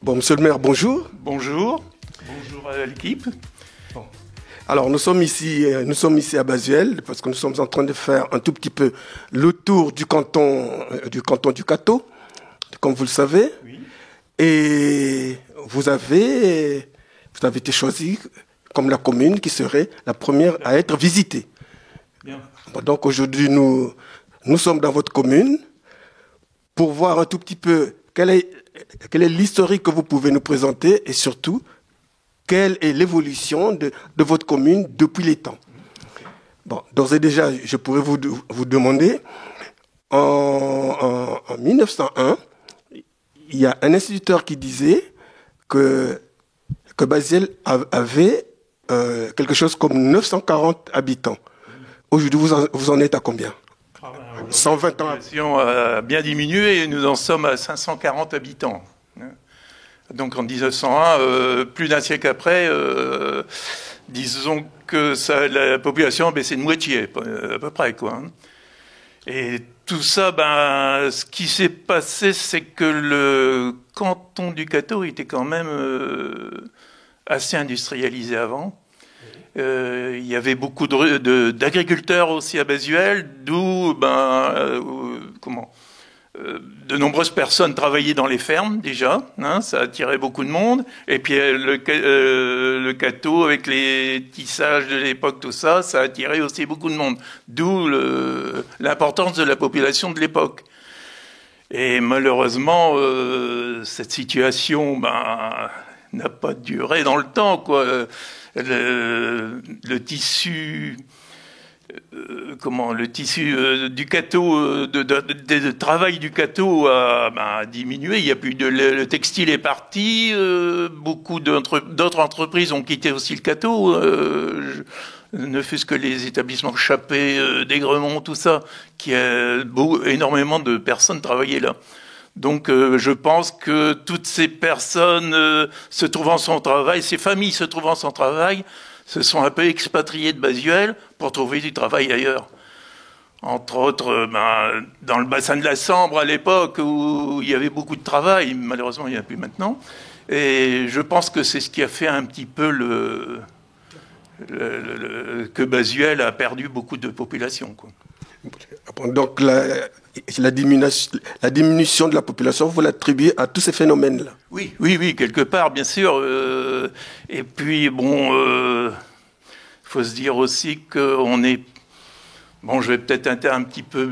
Bon, monsieur le maire, bonjour. Bonjour. Bonjour à l'équipe. Bon. Alors, nous sommes ici à Bazuel parce que nous sommes en train de faire un tout petit peu le tour du canton du Cateau, comme vous le savez. Oui. Et vous avez été choisi comme la commune qui serait la première à être visitée. Bien. Bon, donc aujourd'hui, nous sommes dans votre commune pour voir un tout petit peu quel est l'historique que vous pouvez nous présenter et surtout, quelle est l'évolution de votre commune depuis les temps. Bon, d'ores et déjà, je pourrais vous demander, en 1901, il y a un instituteur qui disait que Bazuel avait quelque chose comme 940 habitants. Aujourd'hui, vous en êtes à combien? 120 ans. La population a bien diminué et nous en sommes à 540 habitants. Donc en 1901, plus d'un siècle après, disons que la population a baissé de moitié, à peu près, quoi. Et tout ça, ce qui s'est passé, c'est que le canton du Cateau était quand même assez industrialisé avant. Il y avait beaucoup d'agriculteurs aussi à Bazuel, d'où de nombreuses personnes travaillaient dans les fermes déjà, hein, ça attirait beaucoup de monde. Et puis le Cateau avec les tissages de l'époque, tout ça, ça attirait aussi beaucoup de monde. D'où l'importance de la population de l'époque. Et malheureusement, cette situation n'a pas duré dans le temps, quoi. Le tissu du Cateau, de travail du Cateau a diminué. Il y a plus le textile est parti. Beaucoup d'autres entreprises ont quitté aussi le Cateau. Ne fût-ce que les établissements Chappé, d'Aigremont, tout ça, qui a énormément de personnes travaillaient là. Donc je pense que toutes ces personnes se trouvant sans travail, ces familles se trouvant sans travail, se sont un peu expatriées de Bazuel pour trouver du travail ailleurs. Entre autres, dans le bassin de la Sambre à l'époque où il y avait beaucoup de travail, malheureusement il n'y en a plus maintenant. Et je pense que c'est ce qui a fait un petit peu que Bazuel a perdu beaucoup de population, quoi. Donc la diminution de la population, vous l'attribuez à tous ces phénomènes-là? Oui, quelque part, bien sûr. Et puis, faut se dire aussi qu'on est... Bon, je vais peut-être être un petit peu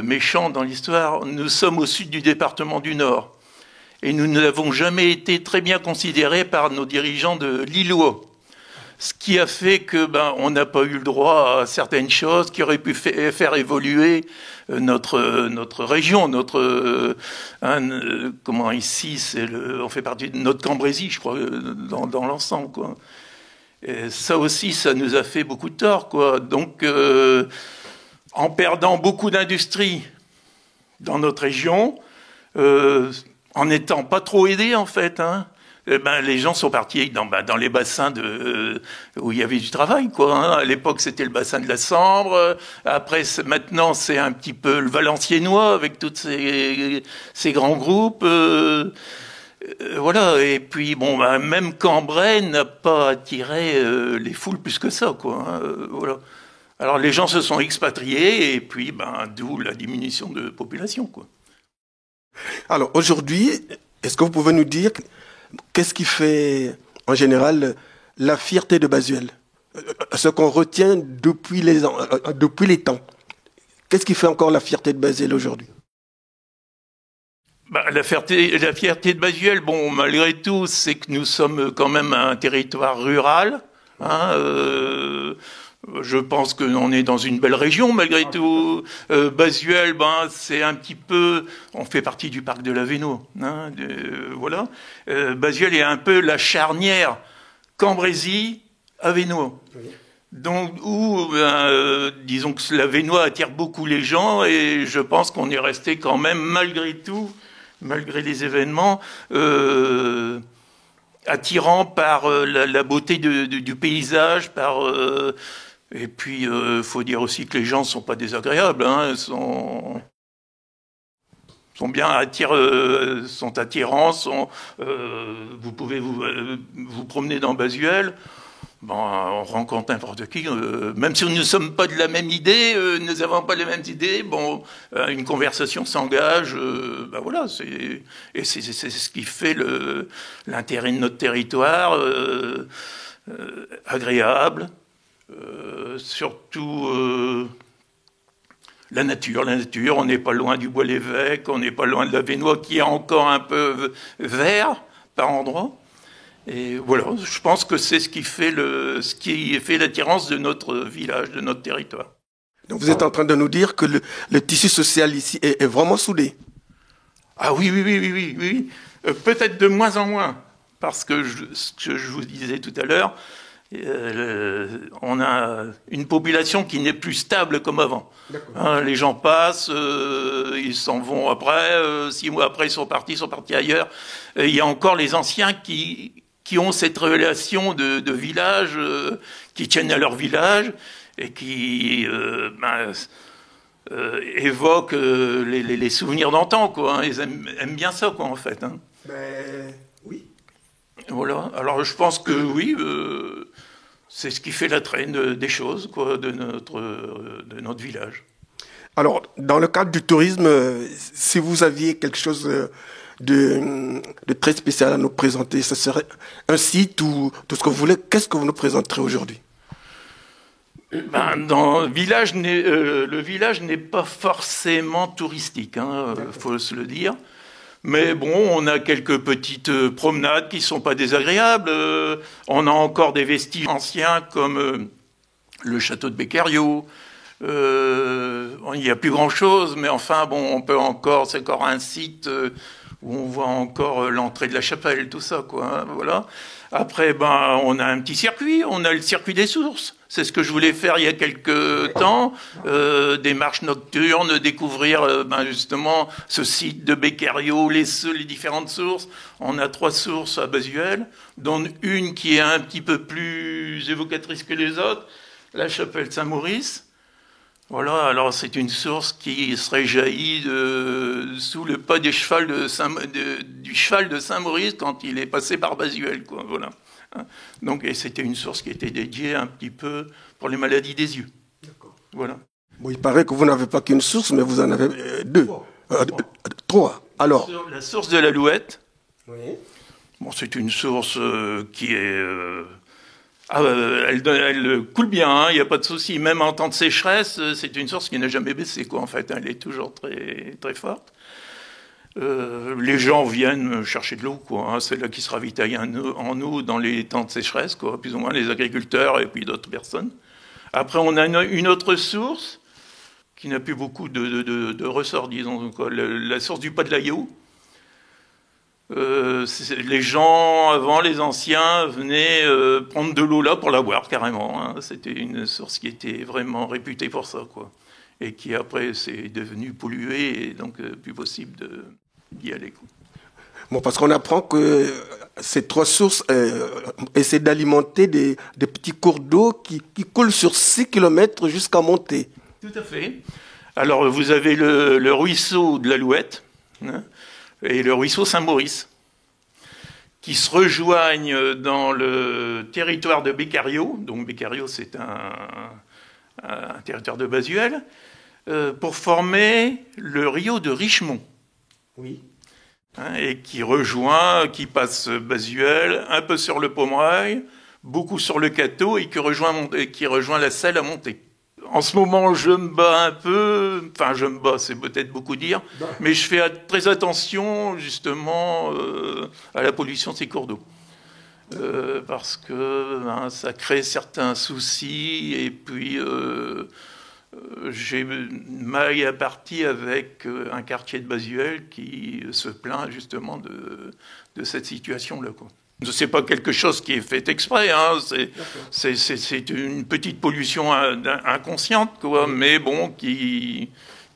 méchant dans l'histoire. Nous sommes au sud du département du Nord. Et nous n'avons jamais été très bien considérés par nos dirigeants de Lillois. Ce qui a fait que on n'a pas eu le droit à certaines choses qui auraient pu faire évoluer notre région, ici on fait partie de notre Cambrésis, je crois, dans l'ensemble, quoi. Et ça aussi, ça nous a fait beaucoup de tort, quoi. Donc en perdant beaucoup d'industries dans notre région, en n'étant pas trop aidés en fait, hein. Les gens sont partis dans les bassins où il y avait du travail, quoi, hein. À l'époque, c'était le bassin de la Sambre. Après, maintenant, c'est un petit peu le Valenciennois avec tous ces grands groupes. Voilà. Et puis, même Cambrai n'a pas attiré les foules plus que ça, quoi, hein. Voilà. Alors, les gens se sont expatriés et puis, d'où la diminution de population, quoi. Alors, aujourd'hui, est-ce que vous pouvez nous dire qu'est-ce qui fait, en général, la fierté de Bazuel? Ce qu'on retient depuis les temps. Qu'est-ce qui fait encore la fierté de Bazuel aujourd'hui? La fierté de Bazuel, malgré tout, c'est que nous sommes quand même un territoire rural, hein. Je pense qu'on est dans une belle région, malgré tout. Bazuel, c'est un petit peu... On fait partie du parc de l'Avesnois, hein, voilà. Bazuel est un peu la charnière Cambrésis-Avesnois. Oui. Donc, disons que l'Avesnois attire beaucoup les gens, et je pense qu'on est resté quand même, malgré tout, malgré les événements... attirant par la beauté du paysage, et puis faut dire aussi que les gens sont pas désagréables, hein, sont bien sont attirants. Vous pouvez vous promener dans Basuel. Bon, on rencontre n'importe qui, même si nous ne sommes pas de la même idée, nous n'avons pas les mêmes idées, bon, une conversation s'engage, ben voilà, c'est ce qui fait l'intérêt de notre territoire, agréable, surtout la nature, on n'est pas loin du Bois-l'Évêque, on n'est pas loin de la Vénois qui est encore un peu vert par endroits. Et voilà, je pense que c'est ce qui fait l'attirance de notre village, de notre territoire. Donc vous êtes en train de nous dire que le tissu social ici est vraiment soudé. Ah oui. Peut-être de moins en moins, parce que ce que je vous disais tout à l'heure, on a une population qui n'est plus stable comme avant. Hein, les gens passent, ils s'en vont après, 6 mois après ils sont partis ailleurs. Et il y a encore les anciens qui ont cette relation de village, qui tiennent à leur village et qui évoquent les souvenirs d'antan, quoi. Hein. Ils aiment bien ça, quoi, en fait. Hein. Oui. Voilà. Alors je pense que oui, c'est ce qui fait l'attrait des choses, quoi, de notre village. Alors, dans le cadre du tourisme, si vous aviez quelque chose de très spécial à nous présenter, ce serait un site ou tout ce que vous voulez, qu'est-ce que vous nous présenterez aujourd'hui? Dans le village n'est pas forcément touristique, hein, faut se le dire. Mais bon, on a quelques petites promenades qui sont pas désagréables. On a encore des vestiges anciens comme le château de Beccario. Il n'y a plus grand-chose, mais enfin, bon, c'est encore un site où on voit encore l'entrée de la chapelle, tout ça, quoi. Hein, voilà. Après, on a un petit circuit, on a le circuit des sources. C'est ce que je voulais faire il y a quelques temps, des marches nocturnes, découvrir justement ce site de Beccario, les différentes sources. On a 3 sources à Basuel, dont une qui est un petit peu plus évocatrice que les autres, la chapelle Saint-Maurice. Voilà, alors c'est une source qui serait jaillie sous le pas du cheval de Saint-Maurice quand il est passé par Basuel, quoi, voilà. Donc, et c'était une source qui était dédiée un petit peu pour les maladies des yeux. D'accord. Voilà. Bon, il paraît que vous n'avez pas qu'une source, mais vous en avez 2. 3. Alors. La source de l'Alouette. Oui. Bon, c'est une source qui est... elle coule bien, il n'y a pas de souci. Même en temps de sécheresse, c'est une source qui n'a jamais baissé, quoi, en fait. Elle est toujours très, très forte. Les gens viennent chercher de l'eau, quoi. Hein. C'est là qui se ravitaillent en eau dans les temps de sécheresse, quoi. Plus ou moins les agriculteurs et puis d'autres personnes. Après, on a une autre source qui n'a plus beaucoup de ressorts, disons, quoi. La source du Pas de l'Aïou. Les gens, avant, les anciens, venaient prendre de l'eau là pour la boire, carrément. Hein. C'était une source qui était vraiment réputée pour ça, quoi. Et qui, après, s'est devenue polluée, et donc plus possible d'y aller, quoi. Bon, parce qu'on apprend que ces 3 sources essaient d'alimenter des petits cours d'eau qui coulent sur 6 km jusqu'à monter. Tout à fait. Alors, vous avez le ruisseau de l'Alouette, hein, et le ruisseau Saint-Maurice, qui se rejoignent dans le territoire de Beccario. Donc Beccario, c'est un territoire de Basuel, pour former le rio de Richemont. Oui. Hein, et qui passe Basuel, un peu sur le Pommerail, beaucoup sur le Cateau, et qui rejoint la Selle à monter. En ce moment, je me bats un peu, enfin je me bats, c'est peut-être beaucoup dire, mais je fais très attention justement à la pollution de ces cours d'eau. Parce que ça crée certains soucis, et puis j'ai maille à partie avec un quartier de Basuel qui se plaint justement de cette situation-là, quoi. C'est pas quelque chose qui est fait exprès, hein. C'est une petite pollution inconsciente, quoi, mais bon, qui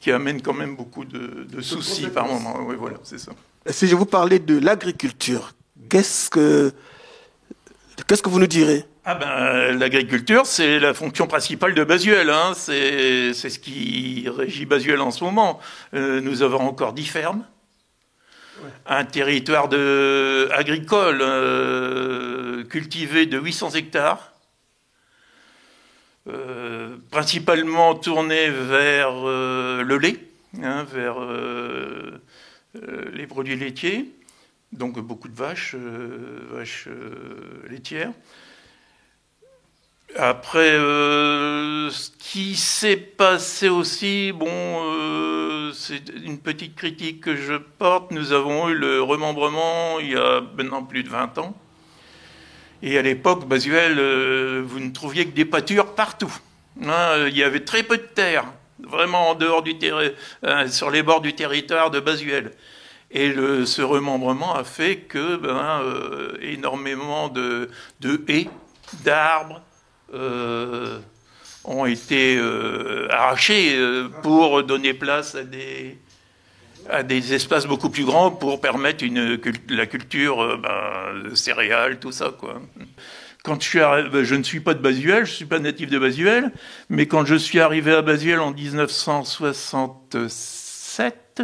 amène quand même beaucoup de soucis par moment. Oui, voilà, c'est ça. Si je vous parlais de l'agriculture, qu'est-ce que vous nous direz? Ah ben, l'agriculture, c'est la fonction principale de Basuel. Hein. C'est ce qui régit Basuel en ce moment. Nous avons encore 10 fermes. Ouais. Un territoire agricole cultivé de 800 hectares. Principalement tourné vers le lait, hein, vers les produits laitiers. Donc beaucoup de vaches laitières. Après, ce qui s'est passé aussi, c'est une petite critique que je porte. Nous avons eu le remembrement il y a maintenant plus de 20 ans. Et à l'époque, Basuel, vous ne trouviez que des pâtures partout. Hein, il y avait très peu de terre, vraiment en dehors du sur les bords du territoire de Basuel. Et ce remembrement a fait que énormément de haies, d'arbres, ont été arrachés pour donner place à des espaces beaucoup plus grands pour permettre la culture de céréales, tout ça, quoi. Quand je ne suis pas de Basuel, je ne suis pas natif de Basuel, mais quand je suis arrivé à Basuel en 1967,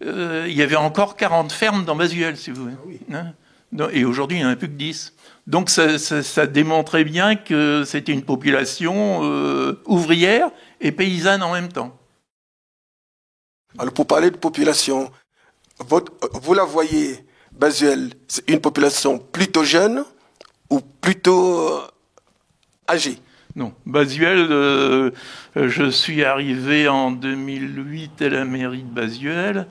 il y avait encore 40 fermes dans Basuel, si vous voulez. Ah oui. Hein, et aujourd'hui, il n'y en a plus que 10. Donc ça démontrait bien que c'était une population ouvrière et paysanne en même temps. Alors pour parler de population, vous la voyez, Basuel, c'est une population plutôt jeune ou plutôt âgée? Non, Basuel, je suis arrivé en 2008 à la mairie de Basuel.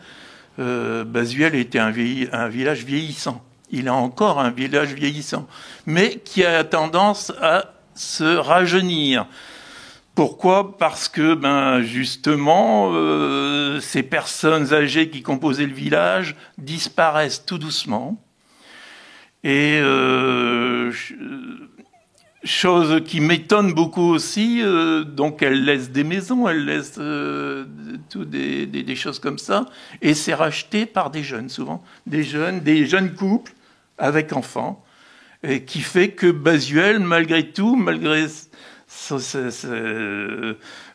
Basuel était un village vieillissant. Il est encore un village vieillissant, mais qui a tendance à se rajeunir. Pourquoi ? Parce que, justement, ces personnes âgées qui composaient le village disparaissent tout doucement. Et chose qui m'étonne beaucoup aussi, donc elles laissent des maisons, elles laissent des choses comme ça, et c'est racheté par des jeunes souvent, des jeunes couples avec enfants, et qui fait que Basuel, malgré tout, malgré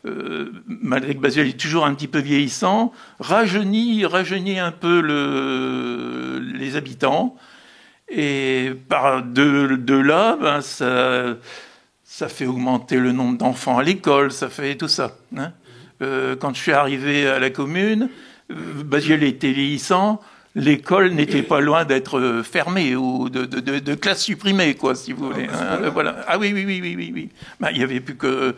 que Basuel est toujours un petit peu vieillissant, rajeunit un peu les habitants. Et de là, ça fait augmenter le nombre d'enfants à l'école, ça fait tout ça. Hein. Quand je suis arrivé à la commune, Basuel était vieillissant, l'école n'était pas loin d'être fermée ou de classe supprimée, quoi, si vous voulez. Hein, voilà. Ah oui. Il y avait plus que...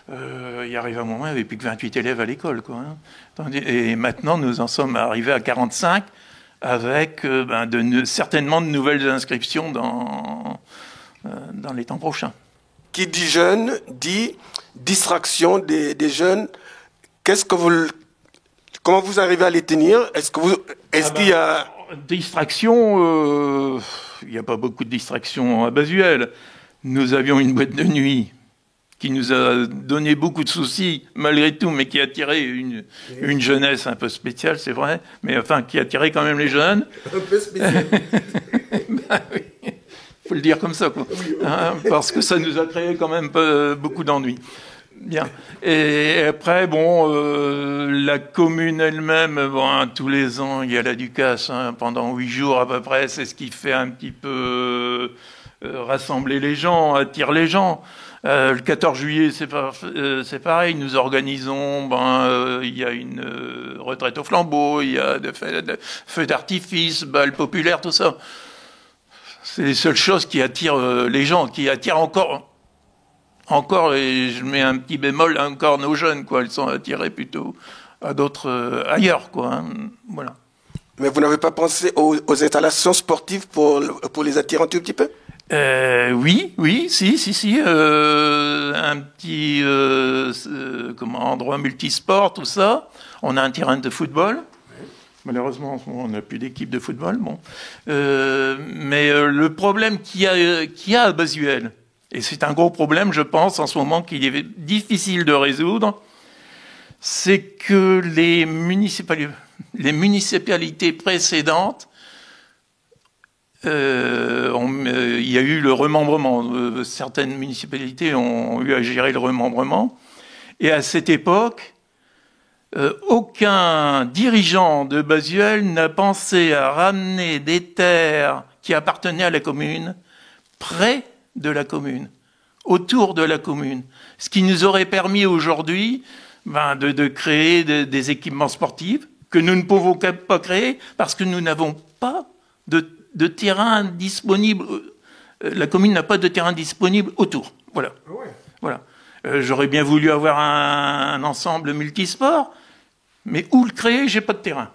il arrive un moment, il n'y avait plus que 28 élèves à l'école, quoi. Hein. Et maintenant, nous en sommes arrivés à 45, avec certainement de nouvelles inscriptions dans les temps prochains. Qui dit jeune, dit distraction des jeunes. Comment vous arrivez à les tenir? Qu'il y a... Distraction, il n'y a pas beaucoup de distractions à Basuel. Nous avions une boîte de nuit qui nous a donné beaucoup de soucis, malgré tout, mais qui a attiré une jeunesse un peu spéciale, c'est vrai, mais enfin, qui attirait quand même les jeunes. Un peu spécial. Oui, faut le dire comme ça, quoi. Hein, parce que ça nous a créé quand même beaucoup d'ennuis. Bien. Et après, la commune elle-même, tous les ans, il y a la Ducasse, hein, pendant 8 jours à peu près, c'est ce qui fait un petit peu rassembler les gens, attire les gens. Le 14 juillet, c'est pareil. Nous organisons, il y a une retraite au flambeau, il y a des feux d'artifice, balles populaires, tout ça. C'est les seules choses qui attirent les gens, qui attirent encore, et je mets un petit bémol, encore nos jeunes, quoi. Ils sont attirés plutôt à d'autres ailleurs, quoi. Hein, voilà. Mais vous n'avez pas pensé aux installations sportives pour les attirer un tout petit peu? Oui, si. Un petit endroit multisport, tout ça. On a un terrain de football. Malheureusement, en ce moment, on n'a plus d'équipe de football. Mais le problème qu'il y a à Basuel, et c'est un gros problème, je pense, en ce moment, qu'il est difficile de résoudre, c'est que les municipalités précédentes, il y a eu le remembrement certaines municipalités ont eu à gérer le remembrement. Et à cette époque, aucun dirigeant de Basuel n'a pensé à ramener des terres qui appartenaient à la commune près de la commune, autour de la commune. Ce qui nous aurait permis aujourd'hui de créer des équipements sportifs que nous ne pouvons pas créer parce que nous n'avons pas de terrain disponible. La commune n'a pas de terrain disponible autour. Voilà. Ouais. Voilà. J'aurais bien voulu avoir un ensemble multisport, mais où le créer, j'ai pas de terrain.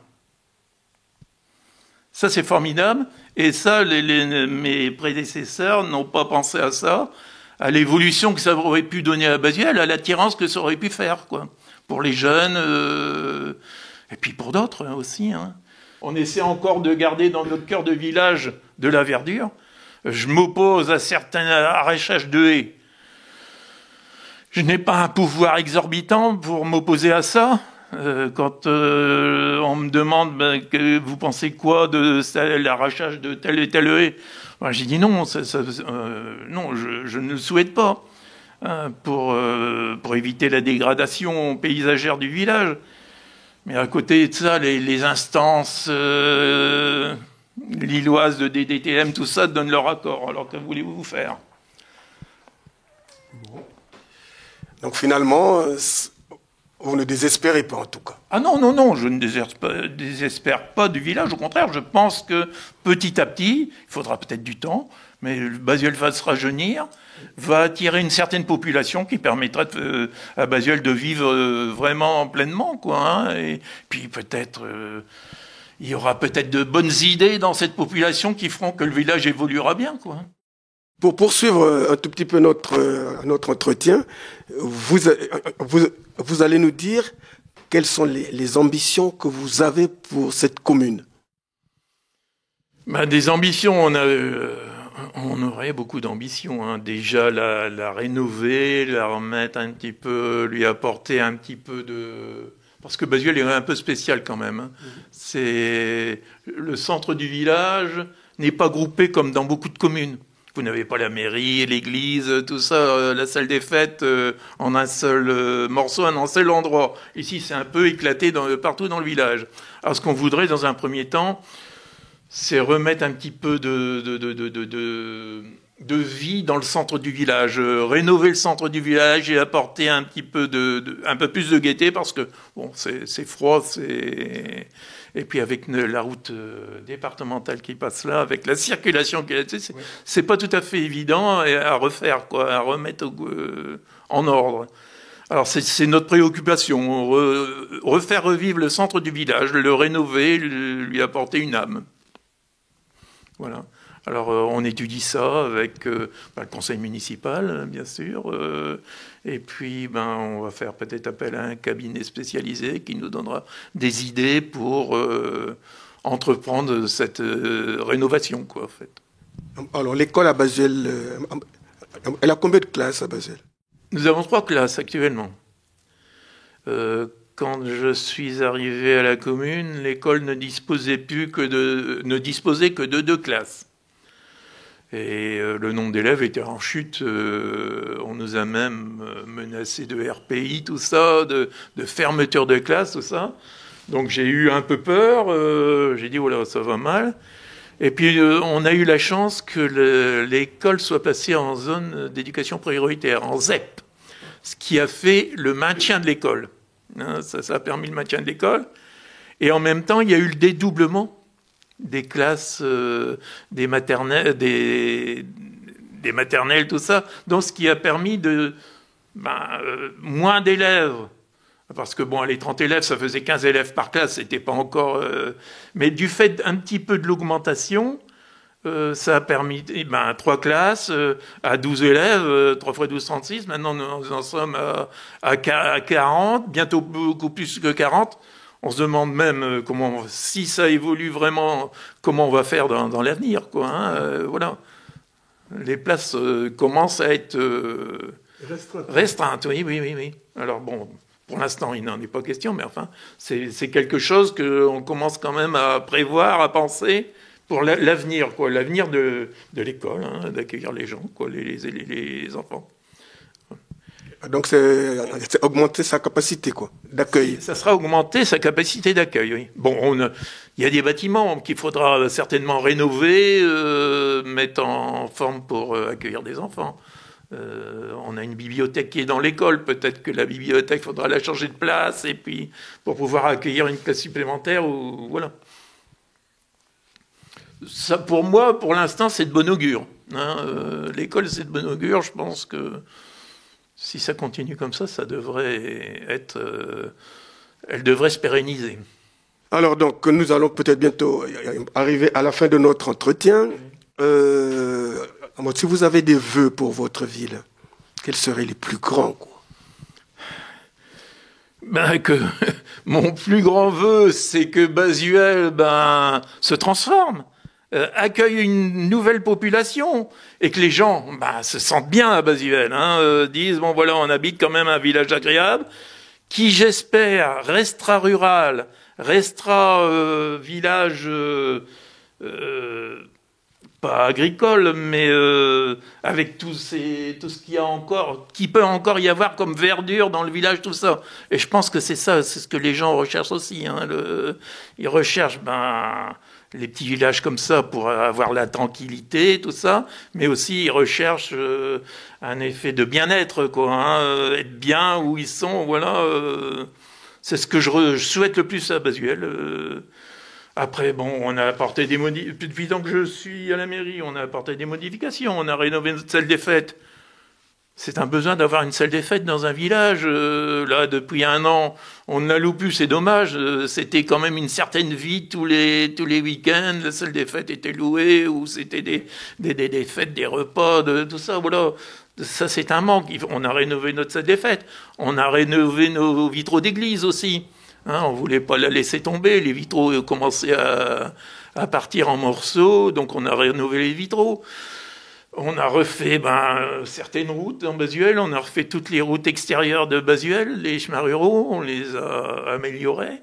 Ça, c'est formidable. Et ça, mes prédécesseurs n'ont pas pensé à ça, à l'évolution que ça aurait pu donner à Basuel, à l'attirance que ça aurait pu faire, quoi. Pour les jeunes, et puis pour d'autres aussi. Hein. On essaie encore de garder dans notre cœur de village de la verdure. Je m'oppose à certains arrachages de haies. Je n'ai pas un pouvoir exorbitant pour m'opposer à ça. Quand on me demande que vous pensez quoi de l'arrachage de telle et telle haie, j'ai dit non, non, je ne le souhaite pas pour éviter la dégradation paysagère du village. Mais à côté de ça, les instances lilloises de DDTM, tout ça donnent leur accord. Alors que voulez-vous faire ? Bon. Donc finalement, vous ne désespérez pas en tout cas. Ah non, non, non, je ne désespère pas du village. Au contraire, je pense que petit à petit, il faudra peut-être du temps, mais Basuel va se rajeunir, va attirer une certaine population qui permettra à Basuel de vivre vraiment pleinement, quoi. Hein, et puis peut-être, il y aura peut-être de bonnes idées dans cette population qui feront que le village évoluera bien, quoi. Pour poursuivre un tout petit peu notre entretien, vous allez nous dire quelles sont les ambitions que vous avez pour cette commune. Des ambitions, on aurait beaucoup d'ambitions. Hein. Déjà, la rénover, la remettre un petit peu, lui apporter un petit peu de... Parce que Basuel est un peu spécial quand même. Hein. C'est le centre du village n'est pas groupé comme dans beaucoup de communes. Vous n'avez pas la mairie, l'église, tout ça, la salle des fêtes en un seul morceau, en un seul endroit. Ici, c'est un peu éclaté partout dans le village. Alors, ce qu'on voudrait, dans un premier temps, c'est remettre un petit peu de vie dans le centre du village, rénover le centre du village et apporter un petit peu un peu plus de gaieté, parce que bon, c'est froid, et puis avec la route départementale qui passe là, avec la circulation qui est là-dessus, c'est pas tout à fait évident à refaire, quoi, à remettre en ordre. Alors c'est notre préoccupation, refaire revivre le centre du village, le rénover, lui apporter une âme. Voilà. Alors on étudie ça avec le conseil municipal, bien sûr, et puis on va faire peut-être appel à un cabinet spécialisé qui nous donnera des idées pour entreprendre cette rénovation, quoi, en fait. Alors l'école à Basuel, elle a combien de classes à Basuel ? Nous avons 3 classes actuellement. Quand je suis arrivé à la commune, l'école ne disposait que de 2 classes. Et le nombre d'élèves était en chute. On nous a même menacé de RPI, tout ça, de fermeture de classe, tout ça. Donc j'ai eu un peu peur. J'ai dit, voilà, ça va mal. Et puis on a eu la chance que l'école soit placée en zone d'éducation prioritaire, en ZEP, ce qui a fait le maintien de l'école. Hein, ça a permis le maintien de l'école. Et en même temps, il y a eu le dédoublement des classes, des maternelles, tout ça. Donc, ce qui a permis moins d'élèves. Parce que, les 30 élèves, ça faisait 15 élèves par classe, c'était pas encore... Mais du fait un petit peu de l'augmentation, ça a permis 3 classes à 12 élèves, 3 fois 12, 36. Maintenant, nous en sommes à 40, bientôt beaucoup plus que 40. On se demande même si ça évolue vraiment, comment on va faire dans l'avenir, quoi. Hein, voilà. Les places commencent à être restreintes. Oui. Alors pour l'instant, il n'en est pas question, mais enfin, c'est quelque chose qu'on commence quand même à prévoir, à penser, pour l'avenir, quoi, l'avenir de l'école, hein, d'accueillir les gens, quoi, les enfants. Donc c'est augmenter sa capacité quoi, d'accueil. Ça sera augmenter sa capacité d'accueil, oui. Bon, il y a des bâtiments qu'il faudra certainement rénover, mettre en forme pour accueillir des enfants. On a une bibliothèque qui est dans l'école, peut-être que la bibliothèque, faudra la changer de place, et puis pour pouvoir accueillir une classe supplémentaire, ou voilà. Ça, pour moi, pour l'instant, c'est de bon augure. Hein. L'école, c'est de bon augure. Je pense que si ça continue comme ça devrait être... elle devrait se pérenniser. Alors donc, nous allons peut-être bientôt arriver à la fin de notre entretien. Si vous avez des vœux pour votre ville, quels seraient les plus grands quoi? Mon plus grand vœu, c'est que Basuel se transforme, accueille une nouvelle population, et que les gens se sentent bien à Basuel, disent bon voilà, on habite quand même un village agréable, qui j'espère restera rural, restera village pas agricole, mais avec tout ce qu'il y a encore, qui peut encore y avoir comme verdure dans le village, tout ça. Et je pense que c'est ça, c'est ce que les gens recherchent aussi. Ils recherchent les petits villages comme ça pour avoir la tranquillité, tout ça, mais aussi ils recherchent un effet de bien-être, quoi, être bien où ils sont, voilà. C'est ce que je souhaite le plus à Basuel. Après, bon, on a apporté des modifications. Depuis tant que je suis à la mairie, on a apporté des modifications. On a rénové notre salle des fêtes. C'est un besoin d'avoir une salle des fêtes dans un village. Là, depuis 1 an, on ne la loue plus, c'est dommage. C'était quand même une certaine vie tous les week-ends. La salle des fêtes était louée, ou c'était des fêtes, des repas, tout ça, voilà. Ça, c'est un manque. On a rénové notre salle des fêtes. On a rénové nos vitraux d'église aussi. On ne voulait pas la laisser tomber. Les vitraux commençaient à partir en morceaux, donc on a rénové les vitraux. On a refait certaines routes dans Basuel, on a refait toutes les routes extérieures de Basuel, les chemins ruraux, on les a améliorés.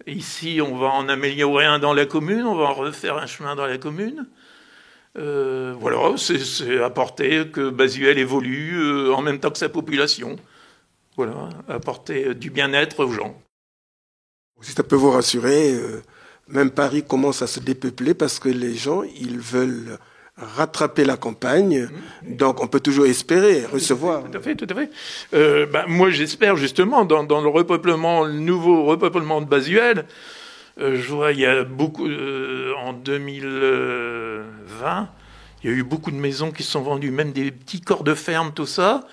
Ici, on va en améliorer un dans la commune, on va en refaire un chemin dans la commune. Voilà, c'est apporter que Basuel évolue en même temps que sa population. Voilà, apporter du bien-être aux gens. Si ça peut vous rassurer, même Paris commence à se dépeupler parce que les gens, ils veulent rattraper la campagne. Donc on peut toujours espérer recevoir. Tout à fait. Moi j'espère justement dans le nouveau repeuplement de Basuel, je vois il y a beaucoup, en 2020, il y a eu beaucoup de maisons qui se sont vendues, même des petits corps de ferme, tout ça.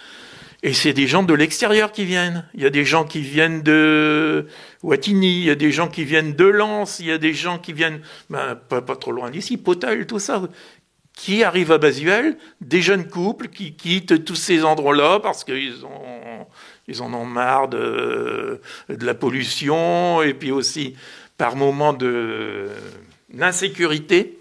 Et c'est des gens de l'extérieur qui viennent. Il y a des gens qui viennent de Wattignies, il y a des gens qui viennent de Lens, il y a des gens qui viennent, pas trop loin d'ici, Potel, tout ça, qui arrivent à Basuel, des jeunes couples qui quittent tous ces endroits-là parce qu'ils en ont marre de la pollution, et puis aussi par moments d'insécurité.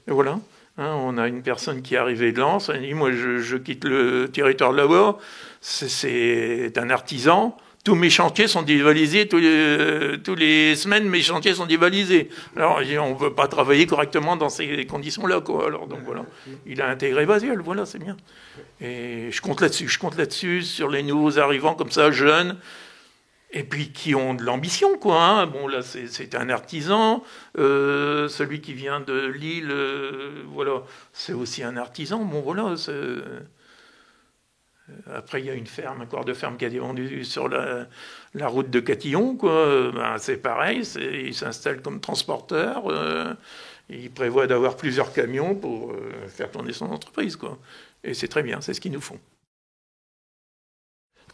Voilà. On a une personne qui est arrivée de Lens, elle dit moi je quitte le territoire de là-bas, c'est un artisan, tous mes chantiers sont dévalisés, tous les semaines mes chantiers sont dévalisés. Alors on ne peut pas travailler correctement dans ces conditions-là, quoi. Alors donc voilà, il a intégré Basuel, voilà, c'est bien. Et je compte là-dessus sur les nouveaux arrivants comme ça, jeunes, et puis qui ont de l'ambition, quoi. Bon, là, c'est un artisan. Celui qui vient de Lille, voilà, c'est aussi un artisan. Bon, voilà. Après, il y a un corps de ferme qui a été vendu sur la route de Catillon, quoi. C'est pareil, il s'installe comme transporteur. Il prévoit d'avoir plusieurs camions pour faire tourner son entreprise, quoi. Et c'est très bien, c'est ce qu'ils nous font.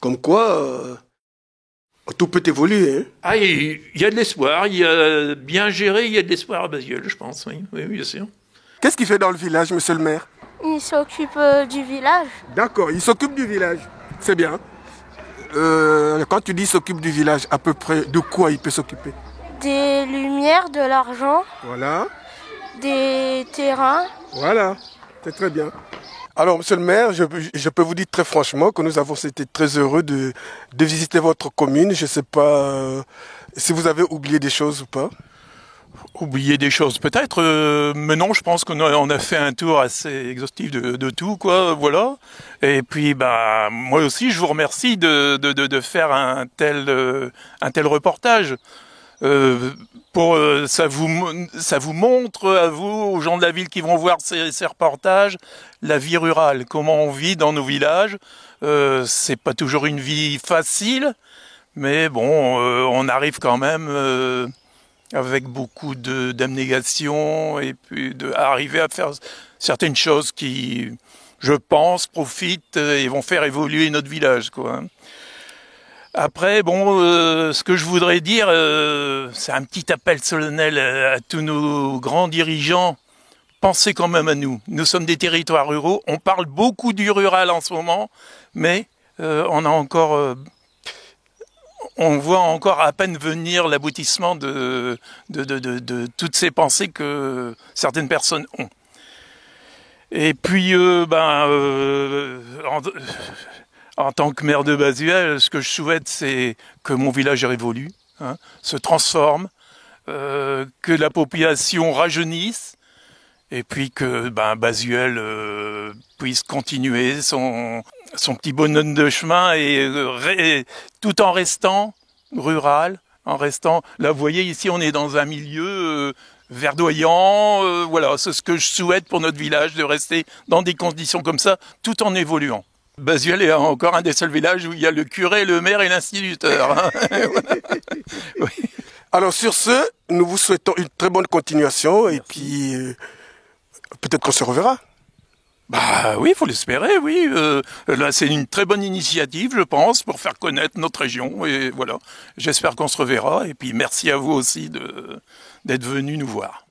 Comme quoi... tout peut évoluer. Il y a de l'espoir, il y a bien géré, il y a de l'espoir à Basuel, je pense, oui, bien sûr. Qu'est-ce qu'il fait dans le village, monsieur le maire? Il s'occupe du village. D'accord, il s'occupe du village, c'est bien. Quand tu dis s'occupe du village, à peu près de quoi il peut s'occuper? Des lumières, de l'argent. Voilà. Des terrains. Voilà, c'est très bien. Alors, monsieur le maire, je peux vous dire très franchement que nous avons été très heureux de visiter votre commune. Je ne sais pas si vous avez oublié des choses ou pas. Oublier des choses peut-être, mais non, je pense qu'on a fait un tour assez exhaustif de tout, quoi, voilà. Et puis, bah, moi aussi, je vous remercie de faire un tel reportage. Ça vous montre à vous, aux gens de la ville qui vont voir ces reportages, la vie rurale, comment on vit dans nos villages. C'est pas toujours une vie facile, mais bon, on arrive quand même avec beaucoup d'abnégation et puis arriver à faire certaines choses qui, je pense, profitent et vont faire évoluer notre village, quoi. Après, bon, ce que je voudrais dire, c'est un petit appel solennel à tous nos grands dirigeants. Pensez quand même à nous. Nous sommes des territoires ruraux. On parle beaucoup du rural en ce moment, mais on voit encore à peine venir l'aboutissement de toutes ces pensées que certaines personnes ont. Et puis, en tant que maire de Basuel, ce que je souhaite, c'est que mon village évolue, hein, se transforme, que la population rajeunisse, et puis que Basuel puisse continuer son petit bonhomme de chemin et tout en restant rural, Là, vous voyez, ici, on est dans un milieu verdoyant. Voilà, c'est ce que je souhaite pour notre village, de rester dans des conditions comme ça, tout en évoluant. Basuel est encore un des seuls villages où il y a le curé, le maire et l'instituteur. Hein. Oui. Alors sur ce, nous vous souhaitons une très bonne continuation. Merci. Et puis peut-être qu'on se reverra. Bah oui, il faut l'espérer, oui. Là, c'est une très bonne initiative, je pense, pour faire connaître notre région. Et voilà, j'espère qu'on se reverra. Et puis merci à vous aussi d'être venus nous voir.